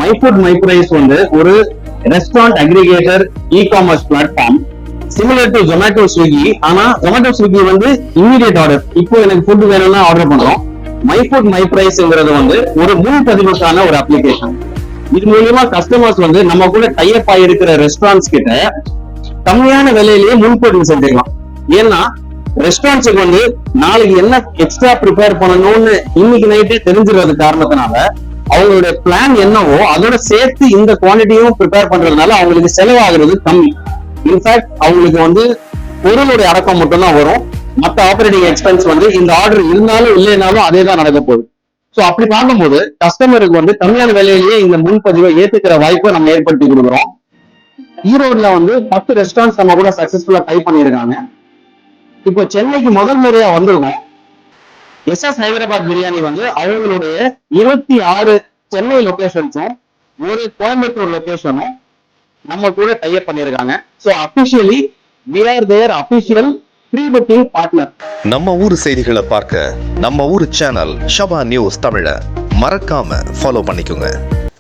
My foot my price வந்து ஒரு restaurant aggregator e-commerce platform similar to Zomato Swiggy. ஆனா Zomato Swiggy வந்து இமீடியட் ஆர்டர், இப்போ எனக்கு ஃபுட் வேணும்னா ஆர்டர் பண்றோம். மை ஃபுட் மை பிரைஸ்ங்கிறது வந்து ஒரு முன்பதிவுக்கான ஒரு அப்ளிகேஷன். இது மூலியமா கஸ்டமர்ஸ் வந்து நம்ம கூட டைப் ஆகிருக்கிற ரெஸ்டாரண்ட்ஸ் கிட்ட கம்மியான விலையிலேயே முன்பதிவு செஞ்சுக்கலாம். ஏன்னா ரெஸ்டாரண்ட்ஸுக்கு வந்து நாளைக்கு என்ன எக்ஸ்ட்ரா ப்ரிப்பேர் பண்ணணும்னு இன்னைக்கு நைட்டே தெரிஞ்சிருவது காரணத்தினால அவங்களுடைய பிளான் என்னவோ அதோட சேர்த்து இந்த குவான்டிட்டியும் ப்ரிப்பேர் பண்றதுனால அவங்களுக்கு செலவாகிறது கம்மி. இன்ஃபேக்ட் அவங்களுக்கு வந்து பொருளுடைய அடக்கம் மட்டும்தான் வரும். மற்ற ஆபரேட்டிங் எக்ஸ்பென்ஸ் வந்து இந்த ஆர்டர் இருந்தாலும் இல்லைனாலும் அதே தான் நடக்க போகுது. ஸோ அப்படி பார்க்கும்போது கஸ்டமருக்கு வந்து கம்மியான விலையிலேயே இந்த முன்பதிவை ஏத்துக்கிற வாய்ப்பை நம்ம ஏற்படுத்தி கொடுக்குறோம். ஈரோடுல வந்து 10 ரெஸ்டாரண்ட்ஸ் நம்ம கூட சக்சஸ்ஃபுல்லா டைப் பண்ணியிருக்காங்க. இப்போ சென்னைக்கு முதல் முறையா வந்திருக்கோம். எஸ்எஸ் ஹைதராபாத் பிரியாணி வந்து அவங்களுடைய 26 சென்னை லொகேஷன்ஸும் ஒரு கோயம்புத்தூர் லொகேஷனும் நம்ம கூட டைப் பண்ணியிருக்காங்க. So officially we are their official pre booking partner. நம்ம ஊர் செய்திகளை பார்க்க நம்ம ஊர் சேனல் ஷபா நியூஸ் தமிழ மறக்காம ஃபாலோ பண்ணிக்கோங்க.